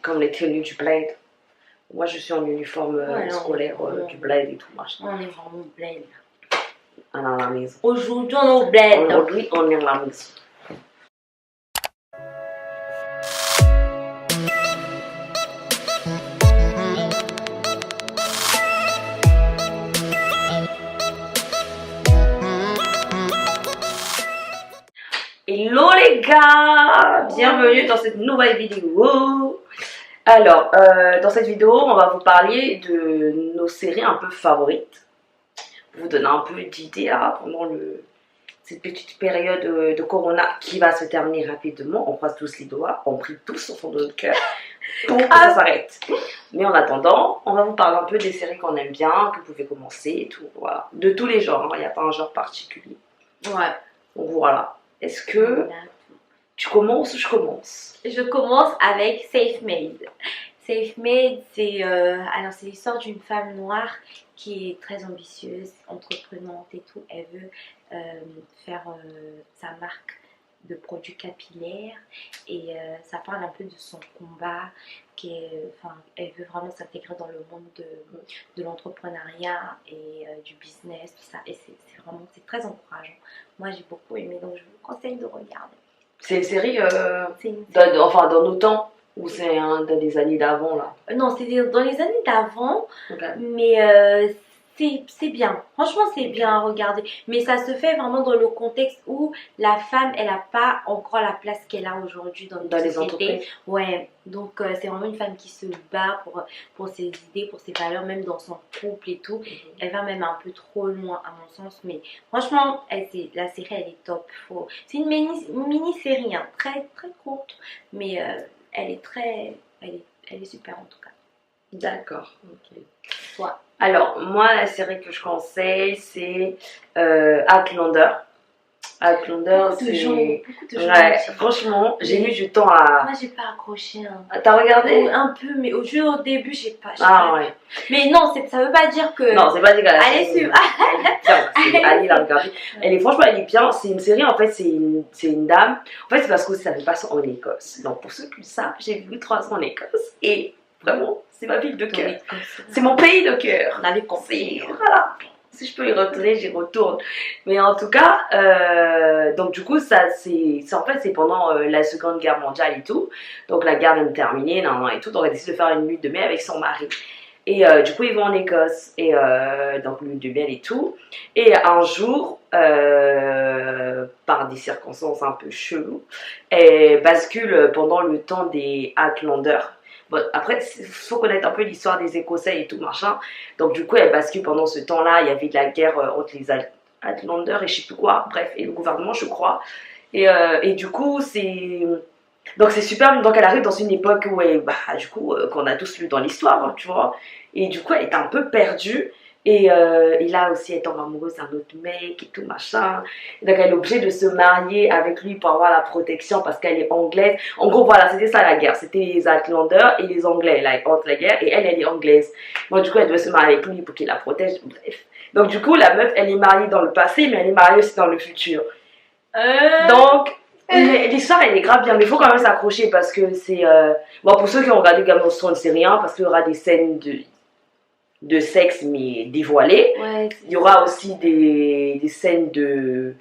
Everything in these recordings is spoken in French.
comme les tenues du bled. Moi, je suis en uniforme scolaire du bled et tout, machin. On est vraiment bled. On est à la maison. Aujourd'hui, on est au bled. Aujourd'hui, on est à la maison. Hello les gars, bienvenue dans cette nouvelle vidéo. Alors, dans cette vidéo, on va vous parler de nos séries un peu favorites. Vous donner un peu d'idées pendant cette petite période de Corona qui va se terminer rapidement. On croise tous les doigts, on prie tous au fond de notre cœur pour que ça s'arrête. Mais en attendant, on va vous parler un peu des séries qu'on aime bien, que vous pouvez commencer et tout. Voilà. De tous les genres, il n'y a pas un genre particulier. Ouais. Donc voilà. Est-ce que tu commences ou je commence? Je commence avec Safe Maid. Safe Maid, c'est l'histoire d'une femme noire qui est très ambitieuse, entreprenante et tout. Elle veut faire sa marque de produits capillaires et ça parle un peu de son combat. Elle veut vraiment s'intégrer dans le monde de l'entrepreneuriat et du business, tout ça. Et c'est très encourageant. Moi, j'ai beaucoup aimé, donc je vous conseille de regarder. C'est une série, dans nos temps, ou c'est dans les années d'avant là? Non, c'est dans les années d'avant, okay. Mais c'est bien. Franchement, c'est bien à regarder. Mais ça se fait vraiment dans le contexte où la femme, elle n'a pas encore la place qu'elle a aujourd'hui dans les entreprises. Ouais, donc c'est vraiment une femme qui se bat pour ses idées, pour ses valeurs, même dans son couple et tout. Elle va même un peu trop loin à mon sens, mais franchement, la série, elle est top. C'est une mini-série, hein, très, très courte, mais elle est super en tout cas. D'accord, ok. Toi? Alors, moi, la série que je conseille, c'est Outlander. Outlander, beaucoup de gens. Ouais, franchement, j'ai mis du temps à... Moi, j'ai pas accroché. Hein. T'as regardé? Un peu, mais au début, j'ai pas. Ouais. Mais non, ça veut pas dire que... Non, c'est pas dire qu'elle a... Allez, suivre. Allez la regarder. Franchement, elle est bien. C'est une série, en fait, c'est une dame. En fait, c'est parce que ça se passe en Écosse. Donc, pour ceux qui le savent, j'ai vécu 3 ans en Écosse. Et vraiment, c'est ma ville de cœur. C'est mon pays de cœur. On avait compris. Voilà. Si je peux y retourner, j'y retourne. Mais en tout cas, donc du coup, c'est pendant la Seconde Guerre mondiale et tout. Donc la guerre vient de terminer, et tout. Donc elle décide de faire une lutte de miel avec son mari. Et du coup, ils vont en Écosse. Et donc lutte de miel et tout. Et un jour, par des circonstances un peu cheloues, elle bascule pendant le temps des Outlanders. Bon, après, il faut connaître un peu l'histoire des Écossais et tout, machin. Donc, du coup, elle bascule pendant ce temps-là. Il y avait de la guerre entre les Outlanders et je sais plus quoi. Bref, et le gouvernement, je crois. Et du coup, donc, c'est super. Donc, elle arrive dans une époque où qu'on a tous lu dans l'histoire, hein, tu vois. Et du coup, elle est un peu perdue. Et là aussi, elle tombe amoureuse d'un autre mec et tout, machin. Donc, elle est obligée de se marier avec lui pour avoir la protection parce qu'elle est anglaise. En gros, voilà, c'était ça la guerre. C'était les Outlanders et les Anglais, là, entre la guerre. Et elle est anglaise. Donc, du coup, elle doit se marier avec lui pour qu'il la protège. Bref. Donc, du coup, la meuf, elle est mariée dans le passé, mais elle est mariée aussi dans le futur. Donc, l'histoire, elle est grave bien. Mais il faut quand même s'accrocher parce que c'est... Bon, pour ceux qui ont regardé Game of Thrones, c'est rien parce qu'il y aura des scènes de sexe mais dévoilées. Ouais, il y aura aussi des scènes de,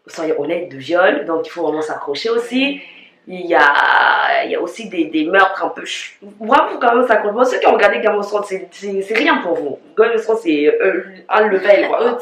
soyons honnêtes, de viol, donc il faut vraiment s'accrocher aussi. Il y a aussi des meurtres un peu... Vraiment, il faut quand même s'accrocher. Moi, ceux qui ont regardé Game of Thrones, c'est rien pour vous. Game of Thrones, c'est un level, voilà.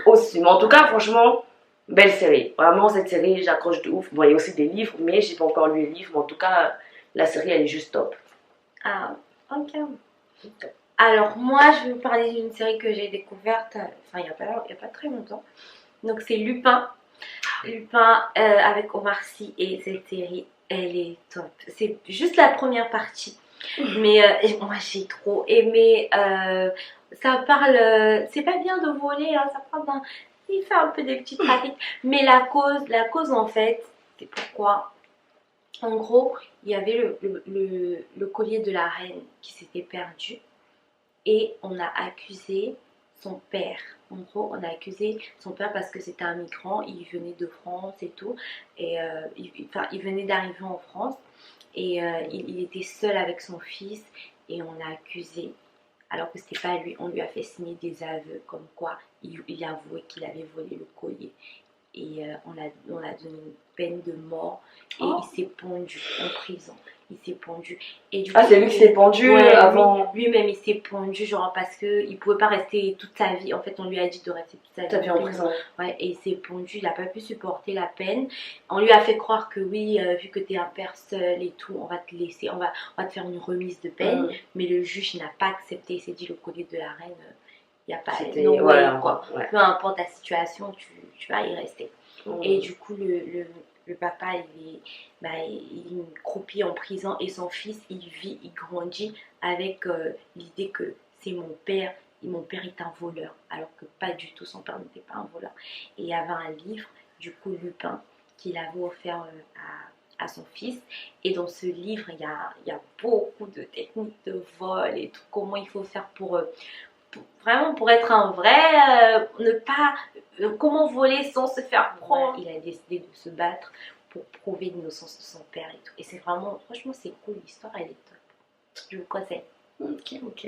Aussi. Mais en tout cas, franchement, belle série. Vraiment, cette série, j'accroche de ouf. Bon, il y a aussi des livres, mais j'ai pas encore lu les livres. Mais en tout cas, la série, elle est juste top. Ah, ok. Alors moi, je vais vous parler d'une série que j'ai découverte, il n'y a pas très longtemps. Donc c'est Lupin. Lupin avec Omar Sy, et cette série, elle est top. C'est juste la première partie. Mais moi, j'ai trop aimé. Ça parle... c'est pas bien de voler, hein, ça parle d'un... Il fait un peu des petits trafics. Mais la cause en fait, c'est pourquoi... En gros, il y avait le collier de la reine qui s'était perdu. Et on a accusé son père. En gros, on a accusé son père parce que c'était un migrant, il venait de France et tout. Et il venait d'arriver en France. et il était seul avec son fils et on l'a accusé alors que c'était pas lui. On lui a fait signer des aveux comme quoi il avouait qu'il avait volé le collier et on a donné une peine de mort et il s'est pendu en prison. Il s'est pendu. Et du coup, c'est lui qui s'est pendu avant. Lui-même, il s'est pendu, genre parce qu'il pouvait pas rester toute sa vie. En fait, on lui a dit de rester toute sa vie en prison. Ouais, et il s'est pendu, il a pas pu supporter la peine. On lui a fait croire que oui, vu que tu es un père seul et tout, on va te laisser, on va te faire une remise de peine. Mais le juge n'a pas accepté. Il s'est dit le collier de la reine, il n'y a pas. Non, voilà, quoi. Ouais. Peu importe la situation, tu vas y rester. Et du coup, le papa, il croupit en prison et son fils, il grandit avec l'idée que c'est mon père est un voleur, alors que pas du tout, son père n'était pas un voleur. Et il y avait un livre, du coup, Lupin, qu'il avait offert à son fils. Et dans ce livre, il y a beaucoup de techniques de vol et tout, comment il faut faire pour vraiment pour être un vrai, ne pas comment voler sans se faire prendre. Il a décidé de se battre pour prouver l'innocence de son père et tout. Et c'est vraiment, franchement, c'est cool, l'histoire elle est top. Je vous conseille. Ok.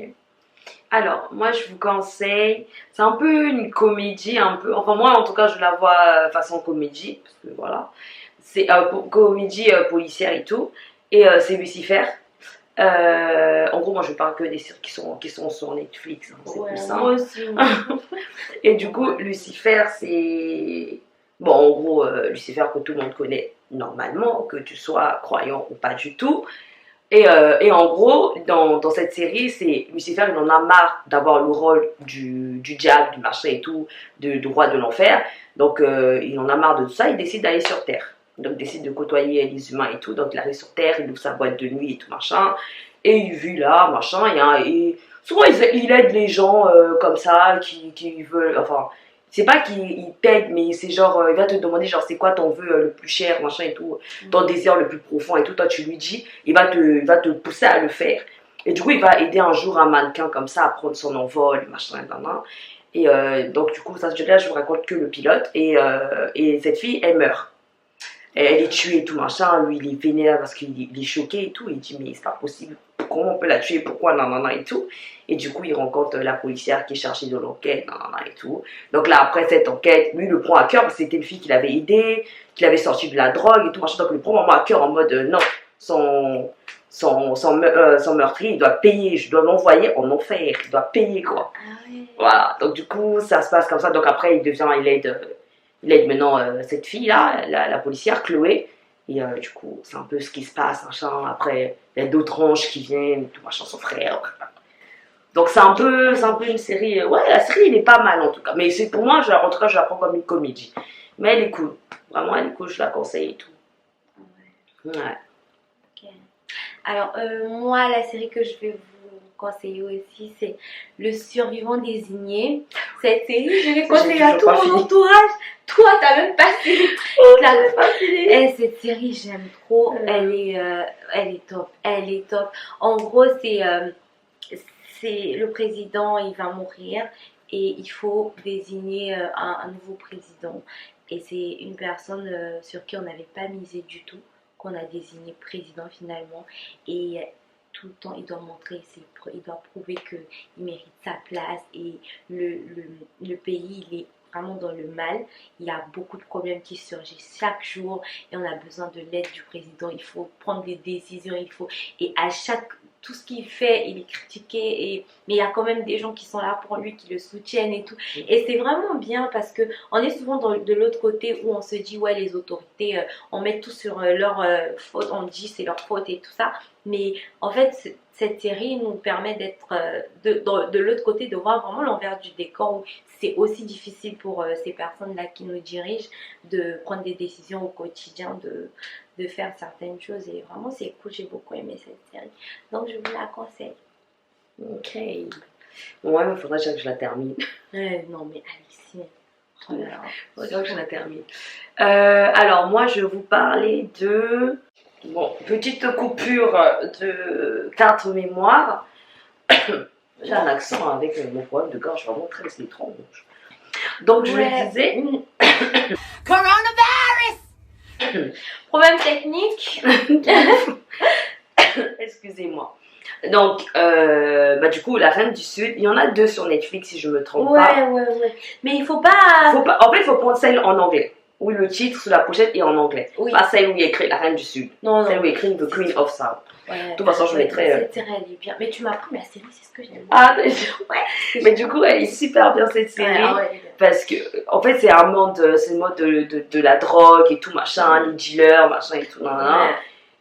Alors, moi je vous conseille, c'est un peu une comédie, un peu, enfin moi en tout cas je la vois façon comédie, parce que voilà, c'est comédie policière et tout, et c'est Lucifer. En gros, moi je parle que des séries qui sont sur Netflix, hein, c'est plus simple. Moi aussi. Et du coup, Lucifer, c'est. Bon, en gros, Lucifer que tout le monde connaît normalement, que tu sois croyant ou pas du tout. Et en gros, dans cette série, c'est Lucifer, il en a marre d'avoir le rôle du diable, du machin et tout, du roi de l'enfer. Donc, il en a marre de tout ça, il décide d'aller sur Terre. Donc, il décide de côtoyer les humains et tout. Donc, il arrive sur Terre, il ouvre sa boîte de nuit et tout, machin. Et il vit là, machin. Et souvent, il aide les gens comme ça, qui veulent. Enfin, c'est pas qu'il t'aide, mais c'est genre, il va te demander, genre, c'est quoi ton vœu le plus cher, machin et tout, ton désir le plus profond et tout. Toi, tu lui dis, il va te pousser à le faire. Et du coup, il va aider un jour un mannequin comme ça à prendre son envol, machin, et donc, du coup, ça, là, je vous raconte que le pilote. Et cette fille, elle meurt. Elle est tuée et tout machin, lui il est vénère parce qu'il est choqué et tout, il dit mais c'est pas possible, comment on peut la tuer, pourquoi nanana et tout. Et du coup il rencontre la policière qui est chargée de l'enquête, nanana et tout. Donc là après cette enquête, lui il le prend à cœur parce que c'était une fille qu'il avait aidée, qu'il avait sorti de la drogue et tout machin, donc il le prend vraiment à cœur en mode non, son meurtrier il doit payer, je dois l'envoyer en enfer, il doit payer quoi. Voilà, donc du coup ça se passe comme ça, donc après il aide maintenant cette fille-là, la policière, Chloé. Et du coup, c'est un peu ce qui se passe, machin. Après, il y a d'autres anges qui viennent, tout machin, son frère. Donc c'est un peu une série. Ouais, la série, elle est pas mal en tout cas. Mais c'est pour moi, en tout cas, je la prends comme une comédie. Mais elle est cool. Vraiment, elle est cool, je la conseille et tout. Ouais. Okay. Alors, moi, la série que je vais vous conseiller aussi, c'est Le Survivant désigné. Cette série, je l'ai conseillée à tout mon entourage. Toi, t'as même pas fini. Cette série, j'aime trop. Elle est top. Elle est top. En gros, c'est le président, il va mourir et il faut désigner un nouveau président. Et c'est une personne sur qui on n'avait pas misé du tout, qu'on a désigné président finalement. Et tout le temps, il doit montrer, il doit prouver qu'il mérite sa place. Et le pays, il est vraiment dans le mal. Il y a beaucoup de problèmes qui surgissent chaque jour et on a besoin de l'aide du président. Il faut prendre des décisions, et à tout ce qu'il fait, il est critiqué, mais il y a quand même des gens qui sont là pour lui, qui le soutiennent et tout. Et c'est vraiment bien parce qu'on est souvent de l'autre côté où on se dit, ouais, les autorités, on met tout sur leur faute, on dit c'est leur faute et tout ça. Mais en fait, cette série nous permet d'être de l'autre côté, de voir vraiment l'envers du décor où c'est aussi difficile pour ces personnes-là qui nous dirigent de prendre des décisions au quotidien, de faire certaines choses. Et vraiment, c'est cool, j'ai beaucoup aimé cette série. Donc, je vous la conseille. Ok. Ouais, il faudrait que je la termine. Non, mais Alice, oh là là, faudrait que je la termine. Alors, moi, je vais vous parler de... Bon, petite coupure de carte mémoire. J'ai un accent avec mon problème de gorge vraiment très étrange. Donc, je le disais... Coronavirus! Problème technique. Excusez-moi. Donc, du coup, La Reine du Sud, il y en a 2 sur Netflix si je me trompe pas. Ouais. Mais il faut pas... En fait, il faut prendre celle en anglais. Où le titre sur la pochette est en anglais. Oui. Pas celle où il y a écrit La Reine du Sud. Non. Celle où il y a écrit The Queen of South. Ouais. De toute façon, je mettrai. Cette série, elle est bien. Mais tu m'as appris la série, c'est ce que j'aime. Ah, Ouais. mais du coup, elle est super bien cette série. Parce que, en fait, c'est un monde, c'est le monde de la drogue et tout, machin, les dealers, machin et tout.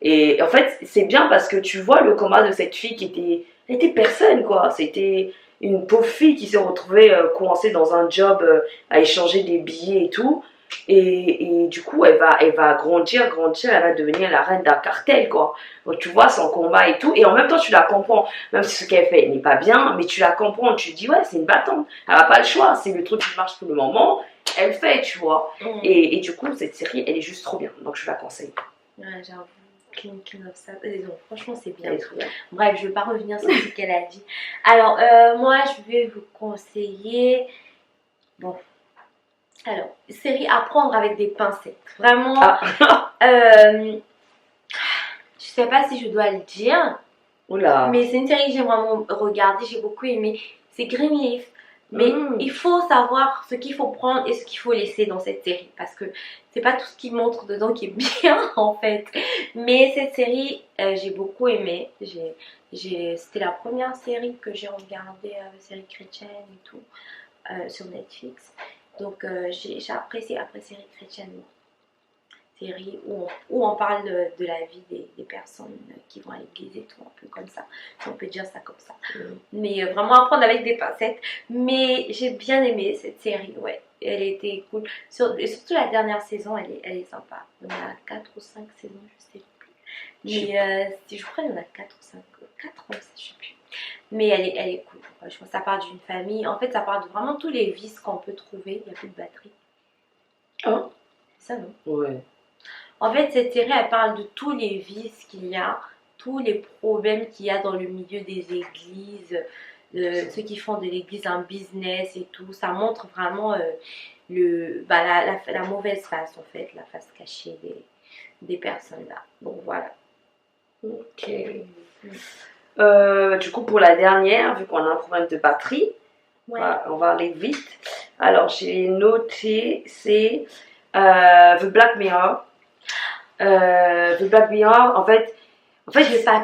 Et en fait, c'est bien parce que tu vois le combat de cette fille qui était personne, quoi. C'était une pauvre fille qui s'est retrouvée coincée dans un job à échanger des billets et tout. Et du coup, elle va grandir, elle va devenir la reine d'un cartel, quoi. Donc, tu vois son combat et tout. Et en même temps, tu la comprends. Même si ce qu'elle fait n'est pas bien, mais tu la comprends. Tu te dis, ouais, c'est une battante. Elle n'a pas le choix. C'est le truc qui marche pour le moment. Elle fait, tu vois. Et du coup, cette série, elle est juste trop bien. Donc, je la conseille. Ouais, j'avoue. King of South. Franchement, c'est bien. Elle est trop bien. Bref, je ne vais pas revenir sur ce qu'elle a dit. Alors, moi, je vais vous conseiller. Bon. Alors, série à prendre avec des pincettes. Vraiment. Je sais pas si je dois le dire. Oula. Mais c'est une série que j'ai vraiment regardée. J'ai beaucoup aimé. C'est Greenleaf. Mais il faut savoir ce qu'il faut prendre et ce qu'il faut laisser dans cette série. Parce que c'est pas tout ce qui montre dedans qui est bien en fait. Mais cette série, j'ai beaucoup aimé. C'était la première série que j'ai regardée, série chrétienne et tout, sur Netflix. Donc j'ai apprécié après série chrétienne. Série où on parle de la vie des personnes qui vont à l'église et tout, un peu comme ça, si on peut dire ça comme ça. Mais vraiment à prendre avec des pincettes. Mais j'ai bien aimé cette série, ouais. Elle était cool. Et surtout la dernière saison, elle est sympa. On a 4 ou 5 saisons, je sais plus. Mais je crois qu'il y en a 4 ou 5. 4, je sais plus. Mais elle est cool. Franchement, ça parle d'une famille. En fait, ça parle de vraiment tous les vices qu'on peut trouver. Il n'y a plus de batterie. Oh. Ça, non? Ouais. En fait, cette série, elle parle de tous les vices qu'il y a, tous les problèmes qu'il y a dans le milieu des églises, ceux qui font de l'église un business et tout. Ça montre vraiment la mauvaise face, en fait, la face cachée des personnes là. Donc voilà. Ok. Du coup, pour la dernière, vu qu'on a un problème de batterie, on va aller vite. Alors, j'ai noté, c'est The Black Mirror. The Black Mirror, en fait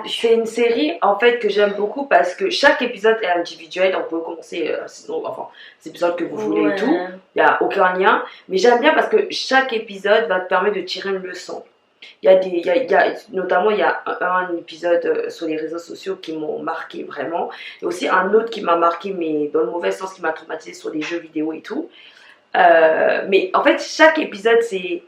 c'est une série en fait que j'aime beaucoup parce que chaque épisode est individuel. On peut commencer ces épisodes que vous voulez et tout, il n'y a aucun lien, mais j'aime bien parce que chaque épisode va te permettre de tirer une leçon. Notamment il y a un épisode sur les réseaux sociaux qui m'ont marqué vraiment, et aussi un autre qui m'a marqué mais dans le mauvais sens, qui m'a traumatisé sur les jeux vidéo et tout. Mais en fait chaque épisode il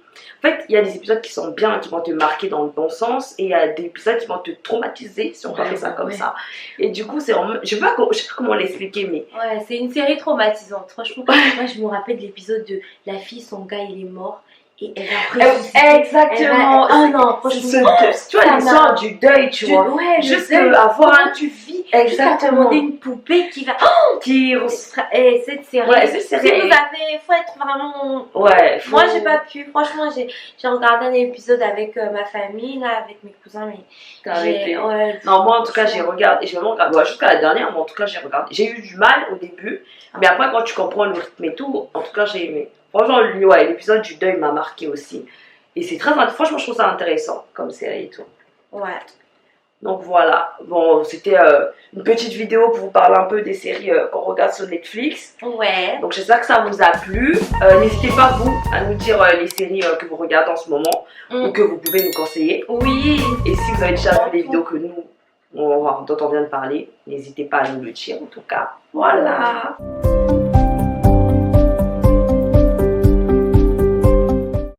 y a des épisodes qui sont bien, qui vont te marquer dans le bon sens, et il y a des épisodes qui vont te traumatiser si on peut faire ça comme ça. Et du coup, c'est vraiment... je sais pas comment l'expliquer, mais... Ouais, c'est une série traumatisante. Franchement, moi je me rappelle de l'épisode de la fille, son gars il est mort. Et elle va exactement. Non, franchement. Tu vois l'histoire du deuil, tu vois. Ouais, juste avoir tu vis. Exactement. Une poupée qui va. Et cette série. Ouais, cette série. Faut être vraiment. Ouais. Moi, j'ai pas pu. Franchement, j'ai regardé un épisode avec ma famille, là, avec mes cousins, mais. Non, moi en tout cas, j'ai regardé. J'ai vraiment regardé. Jusqu'à la dernière, moi en tout cas, j'ai regardé. J'ai eu du mal au début, mais après, quand tu comprends le rythme et tout, en tout cas, j'ai aimé. Franchement, l'épisode du deuil m'a marqué aussi. Et c'est franchement, je trouve ça intéressant comme série et tout. Ouais. Donc voilà. Bon, c'était une petite vidéo pour vous parler un peu des séries qu'on regarde sur Netflix. Ouais. Donc j'espère que ça vous a plu. N'hésitez pas, vous, à nous dire les séries que vous regardez en ce moment ou que vous pouvez nous conseiller. Oui. Et si vous avez déjà vu les vidéos que nous, dont on vient de parler, n'hésitez pas à nous le dire en tout cas. Voilà.